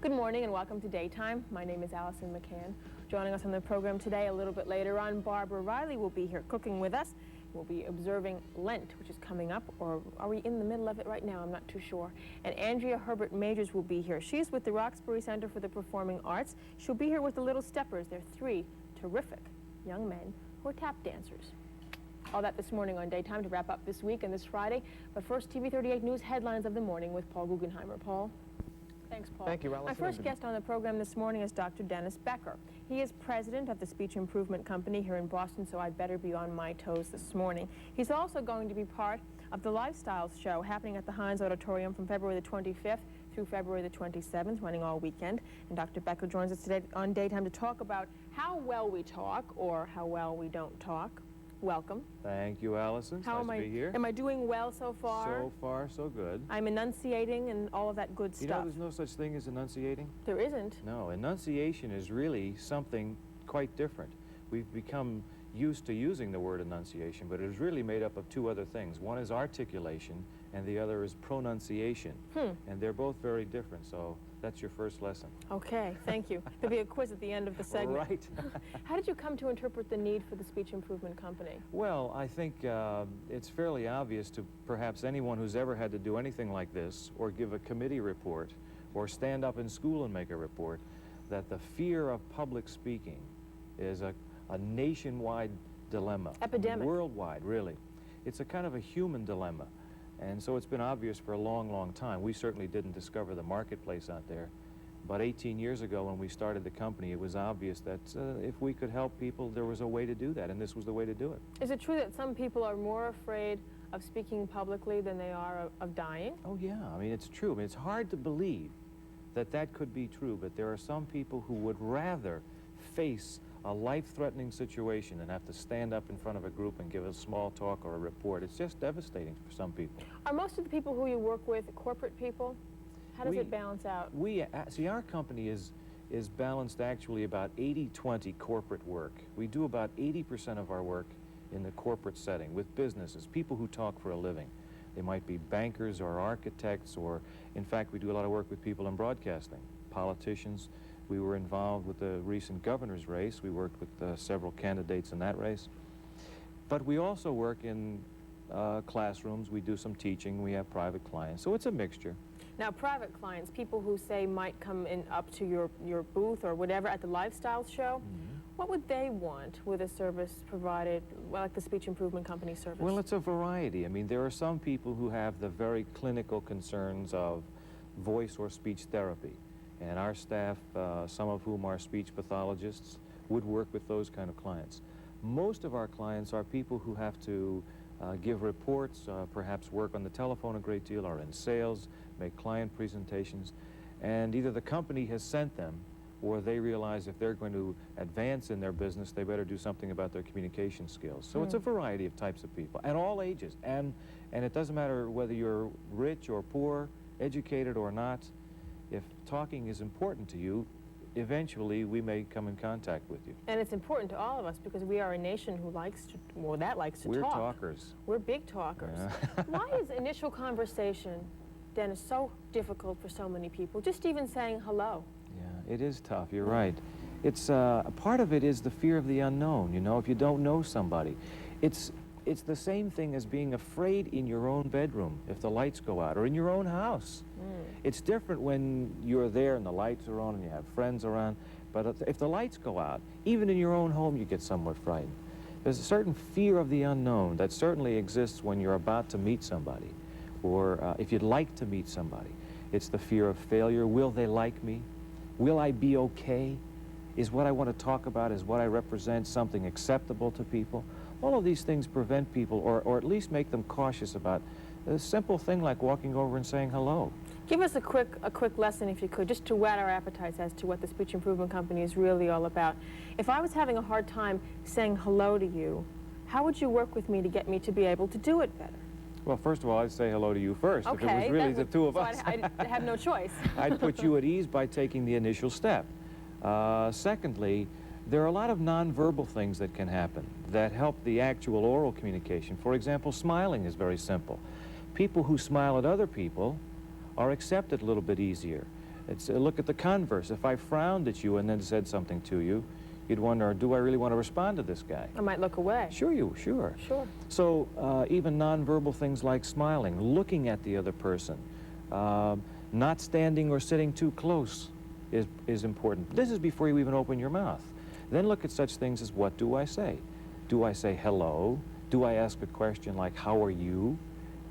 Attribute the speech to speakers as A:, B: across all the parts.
A: Good morning and welcome to Daytime. My name is Alison McCann. Joining us on the program today a little bit later on, Barbara Riley will be here cooking with us. We'll be observing Lent, which is coming up, or are we in the middle of it right now? I'm not too sure. And Andrea Herbert Majors will be here. She's with the Roxbury Center for the Performing Arts. She'll be here with the Little Steppers. They're three terrific young men who are tap dancers. All that this morning on Daytime to wrap up this week and this Friday. But first, TV 38 News headlines of the morning with Paul Guggenheimer. Paul? Thanks, Paul.
B: Thank you, Alison.
A: My first guest on the program this morning is Dr. Dennis Becker. He is president of the Speech Improvement Company here in Boston, so I'd better be on my toes this morning. He's also going to be part of the Lifestyles show happening at the Heinz Auditorium from February the 25th through February the 27th, running all weekend. And Dr. Becker joins us today on Daytime to talk about how well we talk or how well we don't talk. Welcome.
B: Thank you, Alison. It's nice to be here.
A: Am I doing well so far?
B: So far, so good.
A: I'm enunciating and all of that good stuff.
B: You know, there's no such thing as enunciating?
A: There isn't.
B: No, enunciation is really something quite different. We've become used to using the word enunciation, but it is really made up of two other things. One is articulation, and the other is pronunciation. And they're both very different, so that's your first lesson. Okay,
A: thank you. There'll be a quiz at the end of the segment.
B: Right.
A: How did you come to interpret the need for the Speech Improvement Company?
B: Well, I think it's fairly obvious to perhaps anyone who's ever had to do anything like this, or give a committee report, or stand up in school and make a report, that the fear of public speaking is a nationwide dilemma.
A: Epidemic.
B: Worldwide, really. It's a kind of a human dilemma. And so it's been obvious for a long, long time. We certainly didn't discover the marketplace out there. But 18 years ago when we started the company, it was obvious that if we could help people, there was a way to do that, and this was the way to do it.
A: Is it true that some people are more afraid of speaking publicly than they are of dying?
B: Oh, yeah. I mean, it's true. I mean, it's hard to believe that that could be true, but there are some people who would rather face a life-threatening situation and have to stand up in front of a group and give a small talk or a report. It's just devastating for some people.
A: Are most of the people who you work with corporate people? How does it balance out?
B: See, our company is balanced actually about 80-20 corporate work. We do about 80% of our work in the corporate setting with businesses, people who talk for a living. They might be bankers or architects, or in fact we do a lot of work with people in broadcasting, politicians. We were involved with the recent governor's race. We worked with several candidates in that race. But we also work in classrooms. We do some teaching. We have private clients. So it's a mixture.
A: Now, private clients, people who say might come in up to your booth or whatever at the Lifestyles show, what would they want with a service provided, well, like the Speech Improvement Company service?
B: Well, it's a variety. I mean, there are some people who have the very clinical concerns of voice or speech therapy. And our staff, some of whom are speech pathologists, would work with those kind of clients. Most of our clients are people who have to give reports, perhaps work on the telephone a great deal, or in sales, make client presentations. And either the company has sent them, or they realize if they're going to advance in their business, they better do something about their communication skills. So it's a variety of types of people, at all ages. And it doesn't matter whether you're rich or poor, educated or not. If talking is important to you, eventually we may come in contact with you.
A: And it's important to all of us because we are a nation who likes to, well, that likes to talk.
B: We're talkers.
A: We're big talkers. Yeah. Why is initial conversation, Dennis, so difficult for so many people? Just even saying hello.
B: Yeah, it is tough. You're right. It's a part of it is the fear of the unknown. You know, if you don't know somebody, it's the same thing as being afraid in your own bedroom if the lights go out, or in your own house. It's different when you're there and the lights are on and you have friends around, but if the lights go out, even in your own home, you get somewhat frightened. There's a certain fear of the unknown that certainly exists when you're about to meet somebody, or if you'd like to meet somebody. It's the fear of failure. Will they like me? Will I be okay? Is what I want to talk about, is what I represent, something acceptable to people? All of these things prevent people, or at least make them cautious about a simple thing like walking over and saying hello.
A: Give us a quick lesson, if you could, just to whet our appetites as to what the Speech Improvement Company is really all about. If I was having a hard time saying hello to you, how would you work with me to get me to be able to do it better?
B: Well, first of all, I'd say hello to you first.
A: Okay,
B: if it was really the two of us.
A: I'd have no choice.
B: I'd put you at ease by taking the initial step. Secondly, there are a lot of nonverbal things that can happen that help the actual oral communication. For example, smiling is very simple. People who smile at other people are accepted a little bit easier. It's look at the converse. If I frowned at you and then said something to you, you'd wonder, do I really want to respond to this guy?
A: I might look away.
B: Sure.
A: Sure.
B: So even nonverbal things like smiling, looking at the other person, not standing or sitting too close is important. This is before you even open your mouth. Then look at such things as, what do I say? Do I say hello? Do I ask a question like, how are you?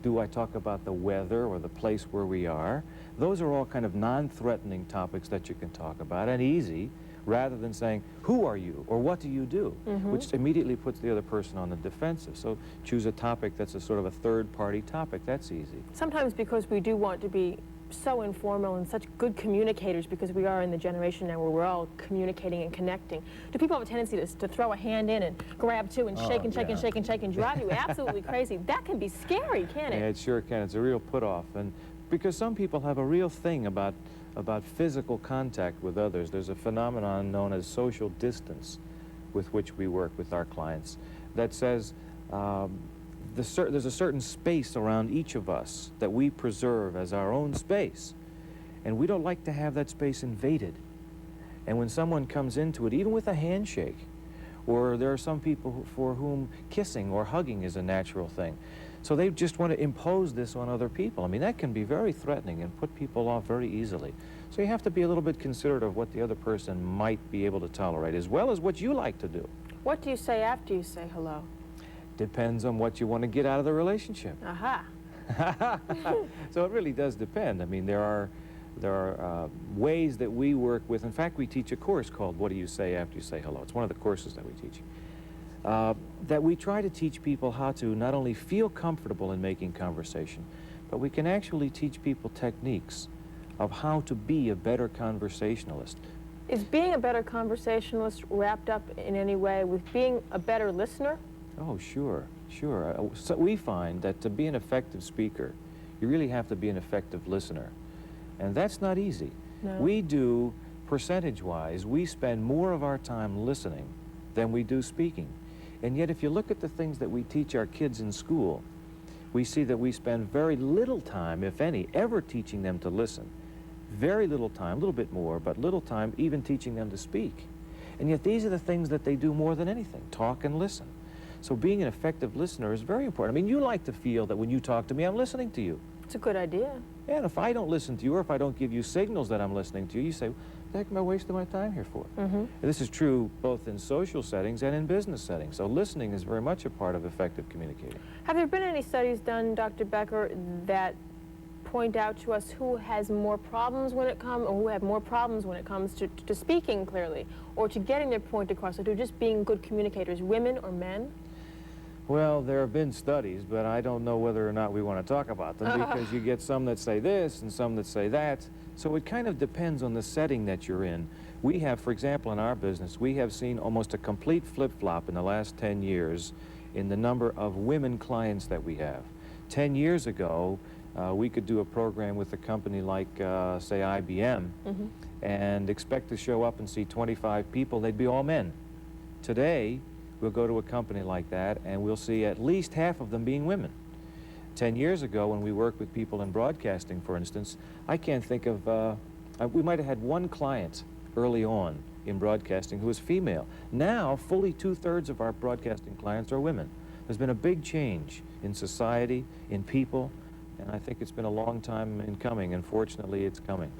B: Do I talk about the weather or the place where we are? Those are all kind of non-threatening topics that you can talk about, and easy, rather than saying, who are you, or what do you do, which immediately puts the other person on the defensive. So choose a topic that's a sort of a third-party topic. That's easy.
A: Sometimes because we do want to be so informal and such good communicators, because we are in the generation now where we're all communicating and connecting, do people have a tendency to throw a hand in and grab two and shake and shake and shake and shake and drive you absolutely crazy? That can be scary, can't it?
B: Yeah, it sure can. It's a real put-off. And because some people have a real thing about physical contact with others. There's a phenomenon known as social distance with which we work with our clients that says there's a certain space around each of us that we preserve as our own space, and we don't like to have that space invaded. And when someone comes into it, even with a handshake, or there are some people for whom kissing or hugging is a natural thing, so they just want to impose this on other people. I mean, that can be very threatening and put people off very easily. So you have to be a little bit considerate of what the other person might be able to tolerate, as well as what you like to do.
A: What do you say after you say hello?
B: Depends on what you want to get out of the relationship.
A: Aha.
B: So it really does depend. I mean, there are ways that we work with. In fact, we teach a course called What Do You Say After You Say Hello? It's one of the courses that we teach. That we try to teach people how to not only feel comfortable in making conversation, but we can actually teach people techniques of how to be a better conversationalist.
A: Is being a better conversationalist wrapped up in any way with being a better listener?
B: Oh, sure. So we find that to be an effective speaker, you really have to be an effective listener. And that's not easy.
A: No.
B: We do, percentage-wise, we spend more of our time listening than we do speaking. And yet, if you look at the things that we teach our kids in school, we see that we spend very little time, if any, ever teaching them to listen. Very little time, a little bit more, but little time even teaching them to speak. And yet these are the things that they do more than anything, talk and listen. So being an effective listener is very important. I mean, you like to feel that when you talk to me, I'm listening to you.
A: It's a good idea.
B: Yeah, and if I don't listen to you, or if I don't give you signals that I'm listening to you, you say, what the heck am I wasting my time here for? And this is true both in social settings and in business settings. So listening is very much a part of effective communicating.
A: Have there been any studies done, Dr. Becker, that point out to us who has more problems when it comes, or who have more problems when it comes to speaking clearly, or to getting their point across, or to just being good communicators, women or men?
B: Well, there have been studies, but I don't know whether or not we want to talk about them, because you get some that say this and some that say that. So it kind of depends on the setting that you're in. We have, for example, in our business, we have seen almost a complete flip-flop in the last 10 years in the number of women clients that we have. 10 years ago, we could do a program with a company like, say, IBM, and expect to show up and see 25 people. They'd be all men. Today, we'll go to a company like that, and we'll see at least half of them being women. 10 years ago, when we worked with people in broadcasting, for instance, I can't think of, we might have had one client early on in broadcasting who was female. Now, fully 2/3 of our broadcasting clients are women. There's been a big change in society, in people, and I think it's been a long time in coming, and fortunately it's coming.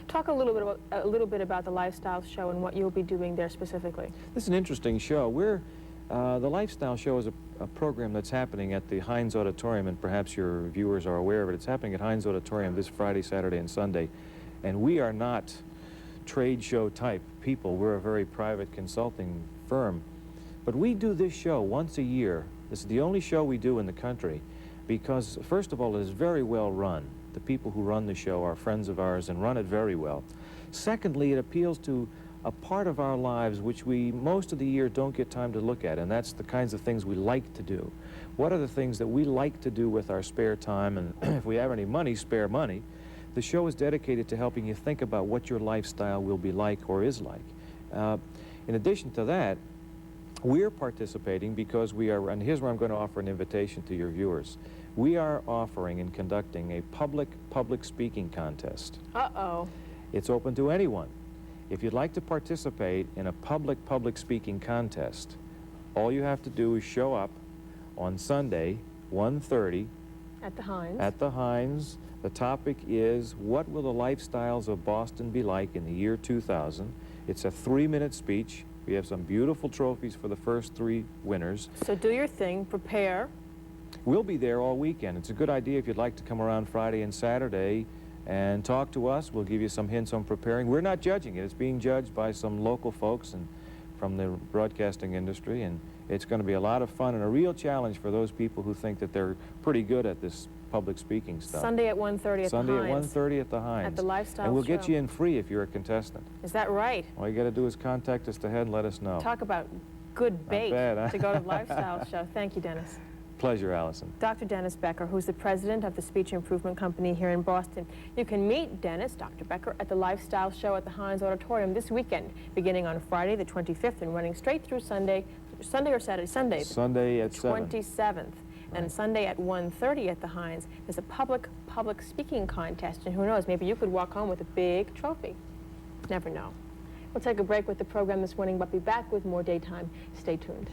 A: Talk a little bit about the Lifestyle Show and what you'll be doing there specifically.
B: This is an interesting show. The Lifestyle Show is a program that's happening at the Heinz Auditorium, and perhaps your viewers are aware of it. It's happening at Heinz Auditorium this Friday, Saturday, and Sunday. And we are not trade show type people. We're a very private consulting firm. But we do this show once a year. This is the only show we do in the country because, first of all, it is very well run. The people who run the show are friends of ours and run it very well. Secondly, it appeals to a part of our lives which we most of the year don't get time to look at, and that's the kinds of things we like to do. What are the things that we like to do with our spare time, and if we have any money, spare money? The show is dedicated to helping you think about what your lifestyle will be like or is like. In addition to that, we're participating because we are, and here's where I'm going to offer an invitation to your viewers. We are offering and conducting a public speaking contest.
A: Uh-oh.
B: It's open to anyone. If you'd like to participate in a public speaking contest, all you have to do is show up on Sunday, 1:30,
A: At the Heinz.
B: at the Heinz. The topic is, what will the lifestyles of Boston be like in the year 2000? It's a 3-minute speech. We have some beautiful trophies for the first 3 winners.
A: So do your thing, prepare.
B: We'll be there all weekend. It's a good idea if you'd like to come around Friday and Saturday and talk to us. We'll give you some hints on preparing. We're not judging it. It's being judged by some local folks and from the broadcasting industry, and it's going to be a lot of fun and a real challenge for those people who think that they're pretty good at this public speaking stuff.
A: Sunday at 1:30 at
B: Sunday
A: the
B: at
A: Heinz.
B: 1:30 at the Heinz.
A: At the Lifestyle
B: And we'll
A: Show.
B: get you in free if you're a contestant.
A: Is that right?
B: All you got to do is contact us ahead and let us know.
A: Talk about good bait
B: bad, huh?
A: to go to the Lifestyle Show. Thank you, Dennis.
B: Pleasure, Allison.
A: Dr. Dennis Becker, who's the president of the Speech Improvement Company here in Boston. You can meet Dennis, Dr. Becker, at the Lifestyle Show at the Heinz Auditorium this weekend, beginning on Friday the 25th and running straight through Sunday or Saturday? Sunday.
B: Sunday at 7.
A: 27th. And
B: Right.
A: Sunday at 1:30 at the Heinz. There's a public speaking contest, and who knows, maybe you could walk home with a big trophy. Never know. We'll take a break with the program this morning, but be back with more Daytime. Stay tuned.